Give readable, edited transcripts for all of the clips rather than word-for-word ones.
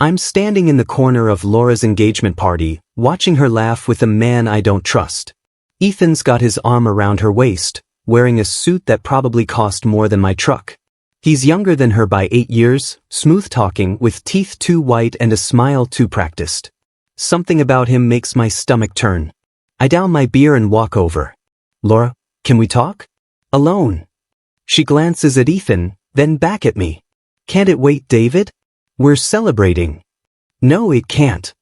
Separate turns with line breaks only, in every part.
I'm standing in the corner of Laura's engagement party, watching her laugh with a man I don't trust. Ethan's got his arm around her waist, wearing a suit that probably cost more than my truck. He's younger than her by 8 years, smooth-talking, with teeth too white and a smile too practiced. Something about him makes my stomach turn. I down my beer and walk over. Laura, can we talk? Alone. She glances at Ethan, then back at me. Can't it wait, David? We're celebrating. No, it can't.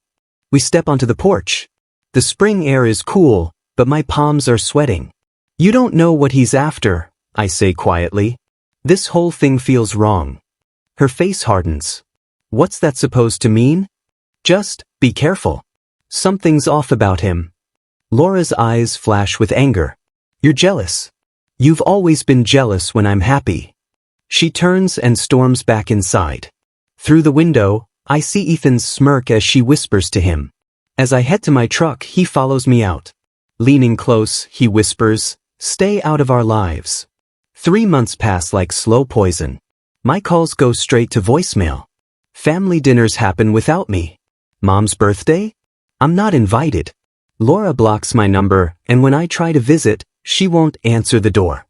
We step onto the porch. The spring air is cool, but my palms are sweating. You don't know what he's after, I say quietly. This whole thing feels wrong. Her face hardens. What's that supposed to mean? Just, be careful. Something's off about him. Laura's eyes flash with anger. You're jealous. You've always been jealous when I'm happy. She turns and storms back inside. Through the window, I see Ethan's smirk as she whispers to him. As I head to my truck, he follows me out. Leaning close, he whispers, "Stay out of our lives." 3 months pass like slow poison. My calls go straight to voicemail. Family dinners happen without me. Mom's birthday? I'm not invited. Laura blocks my number, and when I try to visit, she won't answer the door.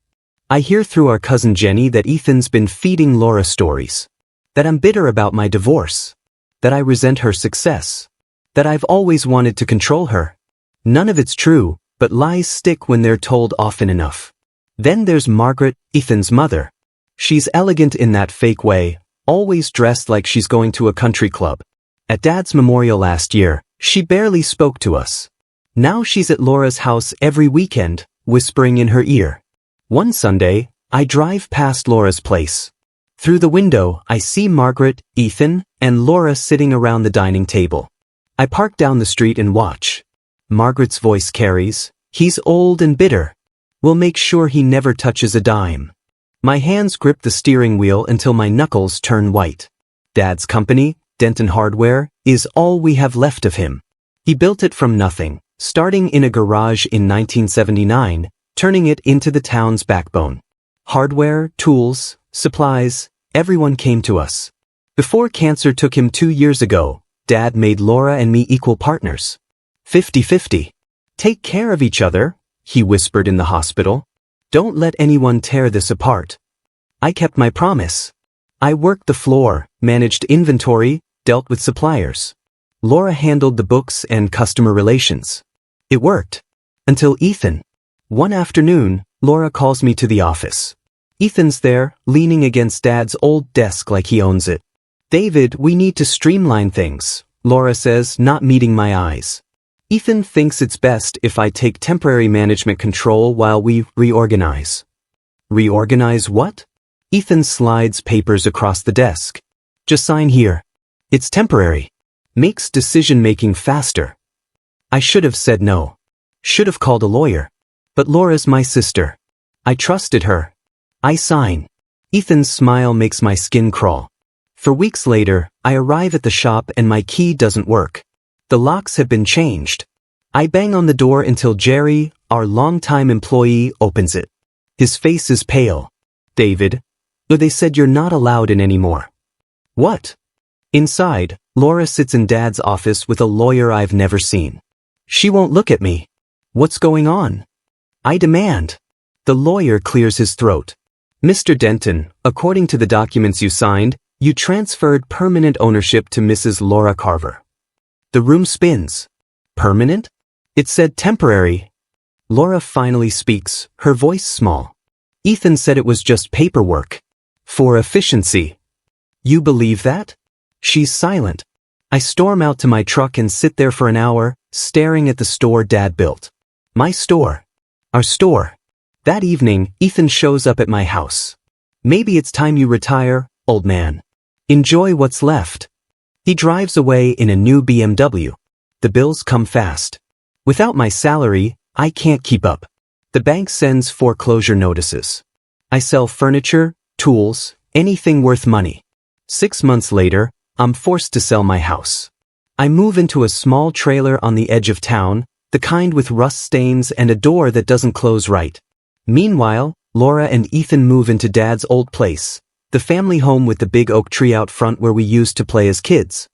I hear through our cousin Jenny that Ethan's been feeding Laura stories. That I'm bitter about my divorce. That I resent her success. That I've always wanted to control her. None of it's true, but lies stick when they're told often enough. Then there's Margaret, Ethan's mother. She's elegant in that fake way, always dressed like she's going to a country club. At Dad's memorial last year, she barely spoke to us. Now she's at Laura's house every weekend, whispering in her ear. One Sunday, I drive past Laura's place. Through the window, I see Margaret, Ethan, and Laura sitting around the dining table. I park down the street and watch. Margaret's voice carries, "He's old and bitter. We'll make sure he never touches a dime." My hands grip the steering wheel until my knuckles turn white. Dad's company, Denton Hardware, is all we have left of him. He built it from nothing, starting in a garage in 1979, turning it into the town's backbone. Hardware, tools, supplies, everyone came to us. Before cancer took him 2 years ago, Dad made Laura and me equal partners. 50-50. Take care of each other, he whispered in the hospital. Don't let anyone tear this apart. I kept my promise. I worked the floor, managed inventory, dealt with suppliers. Laura handled the books and customer relations. It worked. Until Ethan. One afternoon, Laura calls me to the office. Ethan's there, leaning against Dad's old desk like he owns it. "David, we need to streamline things," Laura says, not meeting my eyes. Ethan thinks it's best if I take temporary management control while we reorganize. Reorganize what? Ethan slides papers across the desk. Just sign here. It's temporary. Makes decision-making faster. I should have said no. Should have called a lawyer. But Laura's my sister. I trusted her. I sign. Ethan's smile makes my skin crawl. For weeks later, I arrive at the shop and my key doesn't work. The locks have been changed. I bang on the door until Jerry, our longtime employee, opens it. His face is pale. "David, they said you're not allowed in anymore." "What?" Inside, Laura sits in Dad's office with a lawyer I've never seen. She won't look at me. "What's going on?" I demand. The lawyer clears his throat. "Mr. Denton, according to the documents you signed, you transferred permanent ownership to Mrs. Laura Carver." The room spins. Permanent? It said temporary. Laura finally speaks, her voice small. "Ethan said it was just paperwork. For efficiency." "You believe that?" She's silent. I storm out to my truck and sit there for an hour, staring at the store Dad built. My store. Our store. That evening, Ethan shows up at my house. "Maybe it's time you retire, old man. Enjoy what's left." He drives away in a new BMW. The bills come fast. Without my salary, I can't keep up. The bank sends foreclosure notices. I sell furniture, tools, anything worth money. 6 months later, I'm forced to sell my house. I move into a small trailer on the edge of town, the kind with rust stains and a door that doesn't close right. Meanwhile, Laura and Ethan move into Dad's old place, the family home with the big oak tree out front where we used to play as kids.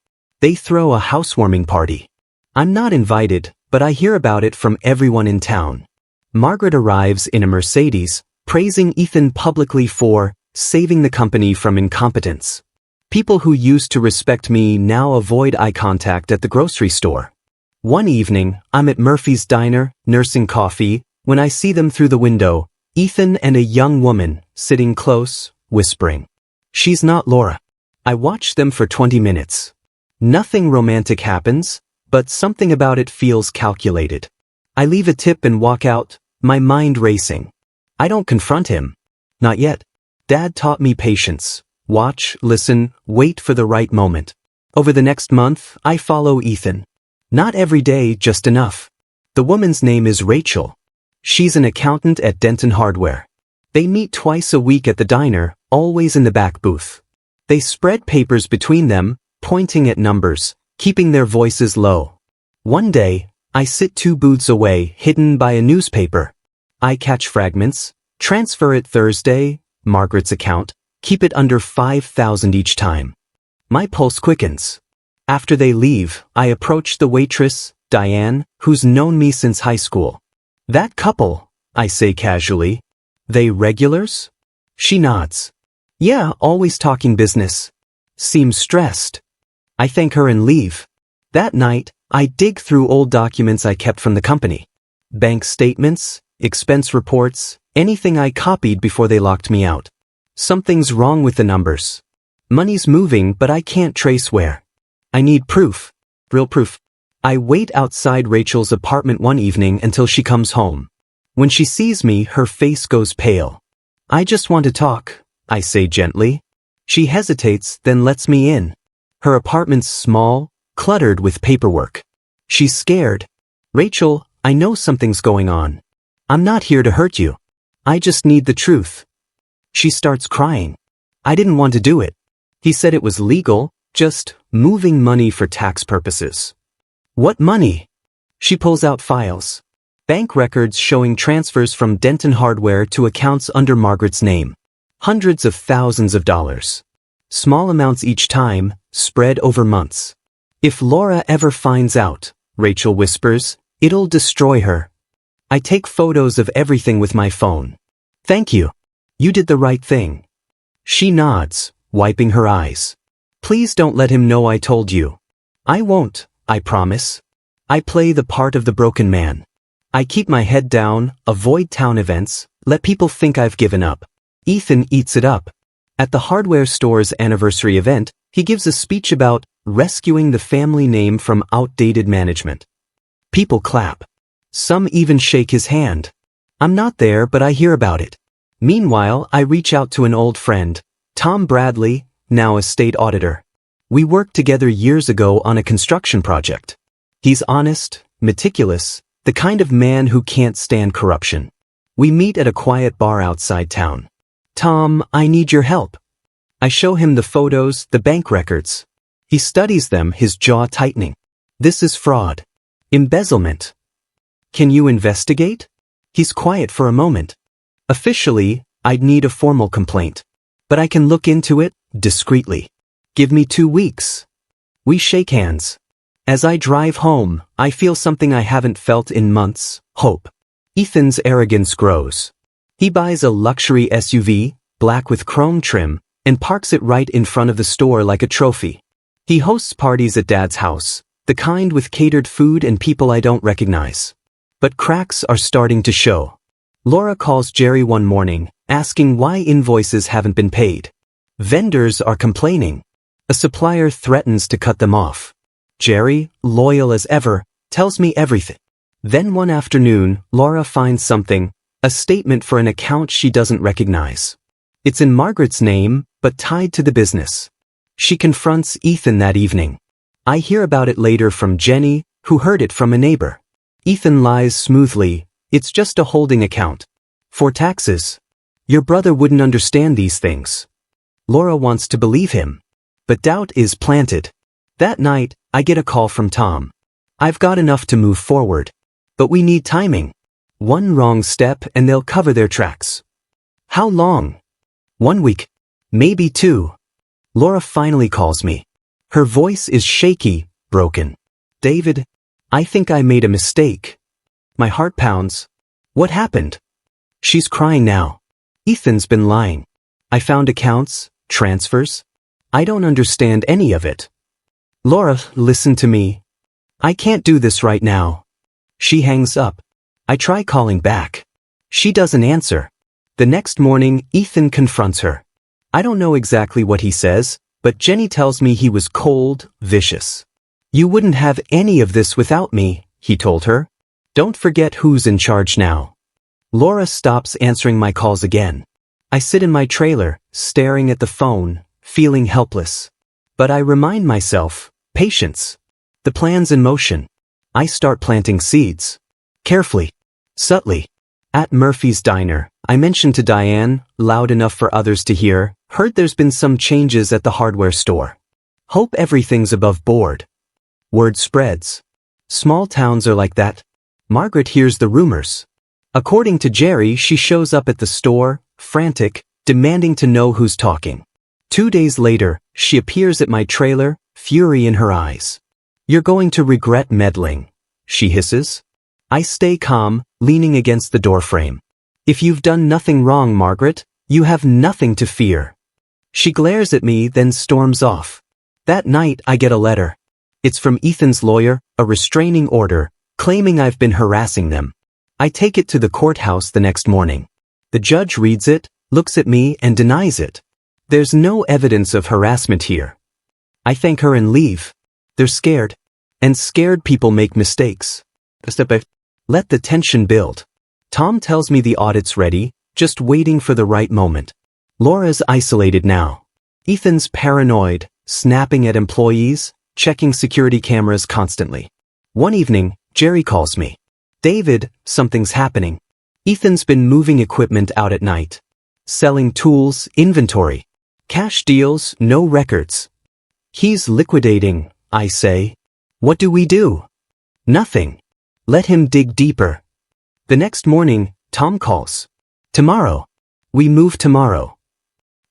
They throw a housewarming party. I'm not invited, but I hear about it from everyone in town. Margaret arrives in a Mercedes, praising Ethan publicly for saving the company from incompetence. People who used to respect me now avoid eye contact at the grocery store. One evening, I'm at Murphy's diner, nursing coffee, when I see them through the window, Ethan and a young woman, sitting close, whispering. She's not Laura. I watch them for 20 minutes. Nothing romantic happens, but something about it feels calculated. I leave a tip and walk out, my mind racing. I don't confront him. Not yet. Dad taught me patience. Watch, listen, wait for the right moment. Over the next month, I follow Ethan. Not every day, just enough. The woman's name is Rachel. She's an accountant at Denton Hardware. They meet twice a week at the diner, always in the back booth. They spread papers between them, pointing at numbers, keeping their voices low. One day, I sit 2 booths away, hidden by a newspaper. I catch fragments, transfer it Thursday, Margaret's account, keep it under 5,000 each time. My pulse quickens. After they leave, I approach the waitress, Diane, who's known me since high school. That couple, I say casually. They regulars? She nods. Yeah, always talking business. Seems stressed. I thank her and leave. That night, I dig through old documents I kept from the company. Bank statements, expense reports, anything I copied before they locked me out. Something's wrong with the numbers. Money's moving, but I can't trace where. I need proof. Real proof. I wait outside Rachel's apartment one evening until she comes home. When she sees me, her face goes pale. I just want to talk, I say gently. She hesitates, then lets me in. Her apartment's small, cluttered with paperwork. She's scared. Rachel, I know something's going on. I'm not here to hurt you. I just need the truth. She starts crying. I didn't want to do it. He said it was legal, just moving money for tax purposes. What money? She pulls out files. Bank records showing transfers from Denton Hardware to accounts under Margaret's name. Hundreds of thousands of dollars. Small amounts each time, spread over months. If Laura ever finds out, Rachel whispers, it'll destroy her. I take photos of everything with my phone. Thank you. You did the right thing. She nods, wiping her eyes. Please don't let him know I told you. I won't, I promise. I play the part of the broken man. I keep my head down, avoid town events, let people think I've given up. Ethan eats it up. At the hardware store's anniversary event, he gives a speech about rescuing the family name from outdated management. People clap. Some even shake his hand. I'm not there, but I hear about it. Meanwhile, I reach out to an old friend, Tom Bradley, now a state auditor. We worked together years ago on a construction project. He's honest, meticulous, the kind of man who can't stand corruption. We meet at a quiet bar outside town. Tom, I need your help. I show him the photos, the bank records. He studies them, his jaw tightening. This is fraud. Embezzlement. Can you investigate? He's quiet for a moment. Officially, I'd need a formal complaint. But I can look into it, discreetly. Give me 2 weeks. We shake hands. As I drive home, I feel something I haven't felt in months, hope. Ethan's arrogance grows. He buys a luxury SUV, black with chrome trim, and parks it right in front of the store like a trophy. He hosts parties at Dad's house, the kind with catered food and people I don't recognize. But cracks are starting to show. Laura calls Jerry one morning, asking why invoices haven't been paid. Vendors are complaining. A supplier threatens to cut them off. Jerry, loyal as ever, tells me everything. Then one afternoon, Laura finds something, a statement for an account she doesn't recognize. It's in Margaret's name, but tied to the business. She confronts Ethan that evening. I hear about it later from Jenny, who heard it from a neighbor. Ethan lies smoothly, it's just a holding account. For taxes. Your brother wouldn't understand these things. Laura wants to believe him. But doubt is planted. That night, I get a call from Tom. I've got enough to move forward. But we need timing. One wrong step and they'll cover their tracks. How long? 1 week. Maybe 2. Laura finally calls me. Her voice is shaky, broken. David, I think I made a mistake. My heart pounds. What happened? She's crying now. Ethan's been lying. I found accounts, transfers. I don't understand any of it. Laura, listen to me. I can't do this right now. She hangs up. I try calling back. She doesn't answer. The next morning, Ethan confronts her. I don't know exactly what he says, but Jenny tells me he was cold, vicious. You wouldn't have any of this without me, he told her. Don't forget who's in charge now. Laura stops answering my calls again. I sit in my trailer, staring at the phone, feeling helpless. But I remind myself, patience. The plan's in motion. I start planting seeds. Carefully. Subtly. At Murphy's Diner, I mentioned to Diane, loud enough for others to hear, heard there's been some changes at the hardware store. Hope everything's above board. Word spreads. Small towns are like that. Margaret hears the rumors. According to Jerry, she shows up at the store, frantic, demanding to know who's talking. 2 days later, she appears at my trailer, fury in her eyes. You're going to regret meddling, she hisses. I stay calm, leaning against the doorframe. If you've done nothing wrong, Margaret, you have nothing to fear. She glares at me, then storms off. That night, I get a letter. It's from Ethan's lawyer, a restraining order, claiming I've been harassing them. I take it to the courthouse the next morning. The judge reads it, looks at me, and denies it. There's no evidence of harassment here. I thank her and leave. They're scared. And scared people make mistakes. Let the tension build. Tom tells me the audit's ready, just waiting for the right moment. Laura's isolated now. Ethan's paranoid, snapping at employees, checking security cameras constantly. One evening, Jerry calls me. David, something's happening. Ethan's been moving equipment out at night. Selling tools, inventory. Cash deals, no records. He's liquidating, I say. What do we do? Nothing. Let him dig deeper. The next morning, Tom calls. Tomorrow. We move tomorrow.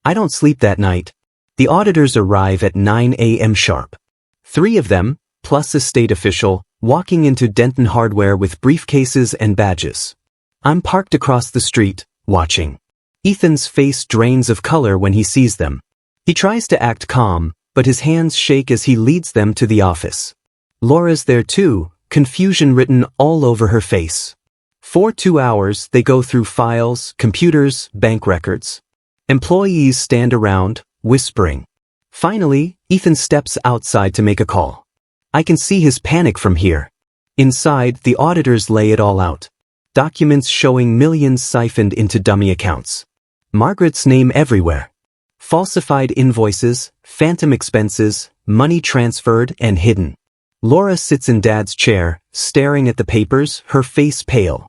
I don't sleep that night. The auditors arrive at 9 a.m. sharp. 3 of them, plus a state official, walking into Denton Hardware with briefcases and badges. I'm parked across the street, watching. Ethan's face drains of color when he sees them. He tries to act calm, but his hands shake as he leads them to the office. Laura's there too, confusion written all over her face. For 2 hours, they go through files, computers, bank records. Employees stand around, whispering. Finally, Ethan steps outside to make a call. I can see his panic from here. Inside, the auditors lay it all out. Documents showing millions siphoned into dummy accounts. Margaret's name everywhere. Falsified invoices, phantom expenses, money transferred and hidden. Laura sits in Dad's chair, staring at the papers, her face pale.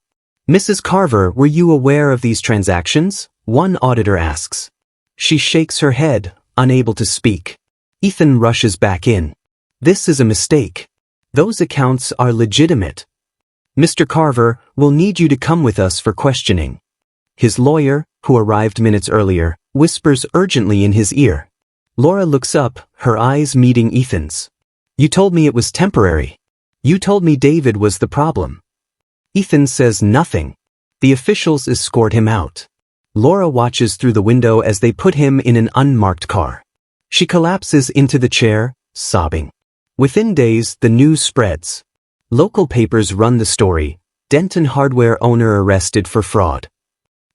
Mrs. Carver, were you aware of these transactions? One auditor asks. She shakes her head, unable to speak. Ethan rushes back in. This is a mistake. Those accounts are legitimate. Mr. Carver, we'll need you to come with us for questioning. His lawyer, who arrived minutes earlier, whispers urgently in his ear. Laura looks up, her eyes meeting Ethan's. You told me it was temporary. You told me David was the problem. Ethan says nothing. The officials escort him out. Laura watches through the window as they put him in an unmarked car. She collapses into the chair, sobbing. Within days, the news spreads. Local papers run the story. Denton Hardware owner arrested for fraud.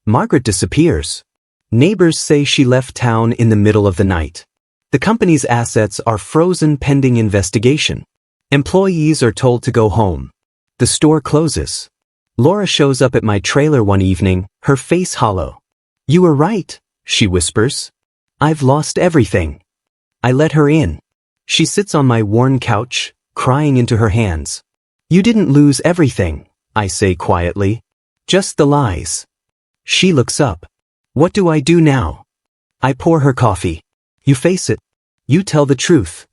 Margaret disappears. Neighbors say she left town in the middle of the night. The company's assets are frozen pending investigation. Employees are told to go home. The store closes. Laura shows up at my trailer one evening, her face hollow. You were right, she whispers. I've lost everything. I let her in. She sits on my worn couch, crying into her hands. You didn't lose everything, I say quietly. Just the lies. She looks up. What do I do now? I pour her coffee. You face it. You tell the truth.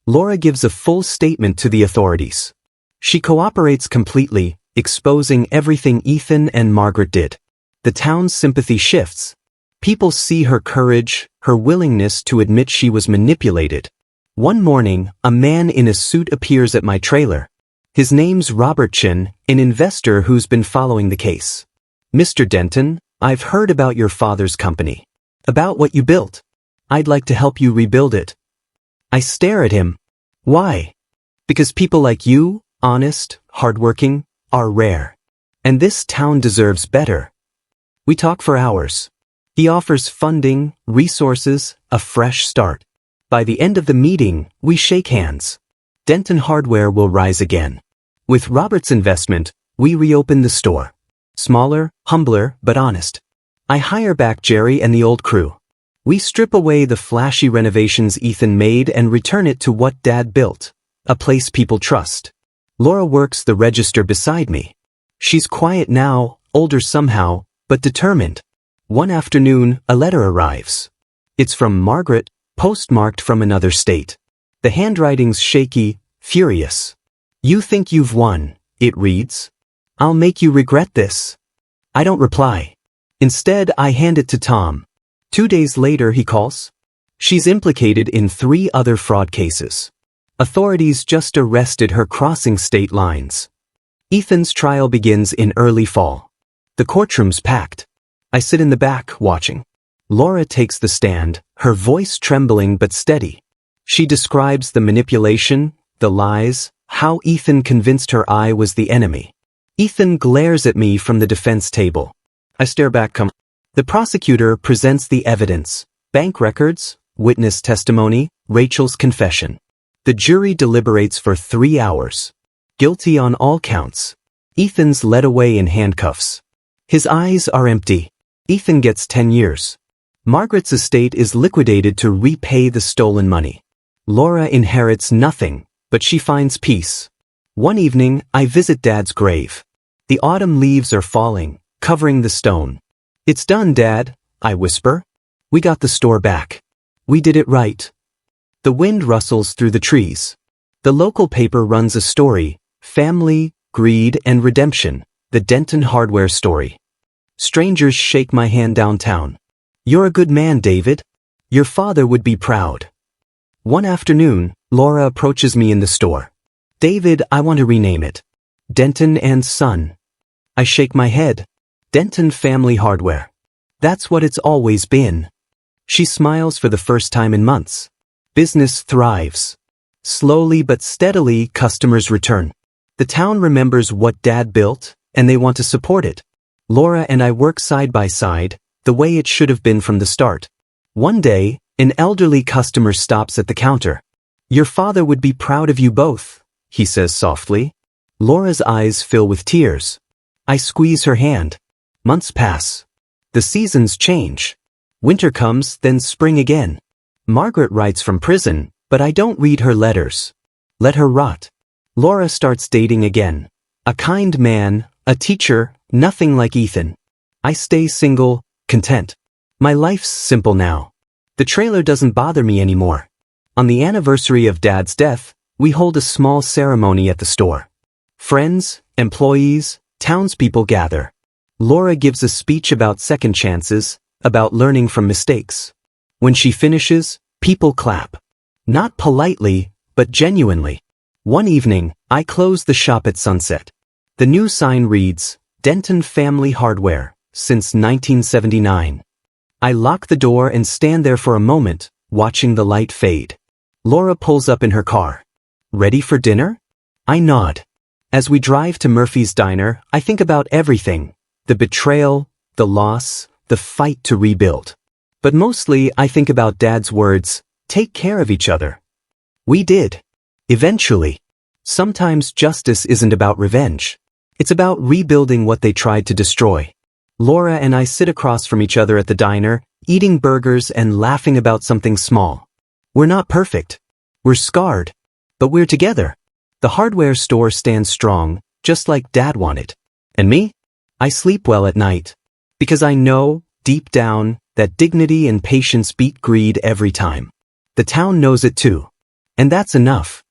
Laura gives a full statement to the authorities. She cooperates completely, exposing everything Ethan and Margaret did. The town's sympathy shifts. People see her courage, her willingness to admit she was manipulated. One morning, a man in a suit appears at my trailer. His name's Robertson, an investor who's been following the case. Mr. Denton, I've heard about your father's company. About what you built. I'd like to help you rebuild it. I stare at him. Why? Because people like you, honest, hardworking, are rare. And this town deserves better. We talk for hours. He offers funding, resources, a fresh start. By the end of the meeting, we shake hands. Denton Hardware will rise again. With Robert's investment, we reopen the store. Smaller, humbler, but honest. I hire back Jerry and the old crew. We strip away the flashy renovations Ethan made and return it to what Dad built. A place people trust. Laura works the register beside me. She's quiet now, older somehow, but determined. One afternoon, a letter arrives. It's from Margaret, postmarked from another state. The handwriting's shaky, furious. You think you've won, it reads. I'll make you regret this. I don't reply. Instead, I hand it to Tom. 2 days later, he calls. She's implicated in 3 other fraud cases. Authorities just arrested her crossing state lines. Ethan's trial begins in early fall. The courtroom's packed. I sit in the back, watching. Laura takes the stand, her voice trembling but steady. She describes the manipulation, the lies, how Ethan convinced her I was the enemy. Ethan glares at me from the defense table. I stare back. The prosecutor presents the evidence. Bank records, witness testimony, Rachel's confession. The jury deliberates for 3 hours. Guilty on all counts. Ethan's led away in handcuffs. His eyes are empty. Ethan gets 10 years. Margaret's estate is liquidated to repay the stolen money. Laura inherits nothing, but she finds peace. One evening, I visit Dad's grave. The autumn leaves are falling, covering the stone. It's done, Dad, I whisper. We got the store back. We did it right. The wind rustles through the trees. The local paper runs a story, family, greed, and redemption, the Denton Hardware story. Strangers shake my hand downtown. You're a good man, David. Your father would be proud. One afternoon, Laura approaches me in the store. David, I want to rename it. Denton and Son. I shake my head. Denton Family Hardware. That's what it's always been. She smiles for the first time in months. Business thrives. Slowly but steadily, customers return. The town remembers what Dad built, and they want to support it. Laura and I work side by side, the way it should have been from the start. One day, an elderly customer stops at the counter. Your father would be proud of you both, he says softly. Laura's eyes fill with tears. I squeeze her hand. Months pass. The seasons change. Winter comes, then spring again. Margaret writes from prison, but I don't read her letters. Let her rot. Laura starts dating again. A kind man, a teacher, nothing like Ethan. I stay single, content. My life's simple now. The trailer doesn't bother me anymore. On the anniversary of Dad's death, we hold a small ceremony at the store. Friends, employees, townspeople gather. Laura gives a speech about second chances, about learning from mistakes. When she finishes, people clap. Not politely, but genuinely. One evening, I close the shop at sunset. The new sign reads, Denton Family Hardware, since 1979. I lock the door and stand there for a moment, watching the light fade. Laura pulls up in her car. Ready for dinner? I nod. As we drive to Murphy's Diner, I think about everything. The betrayal, the loss, the fight to rebuild. But mostly I think about Dad's words, take care of each other. We did. Eventually. Sometimes justice isn't about revenge. It's about rebuilding what they tried to destroy. Laura and I sit across from each other at the diner, eating burgers and laughing about something small. We're not perfect. We're scarred. But we're together. The hardware store stands strong, just like Dad wanted. And me? I sleep well at night. Because I know, deep down, that dignity and patience beat greed every time. The town knows it too. And that's enough.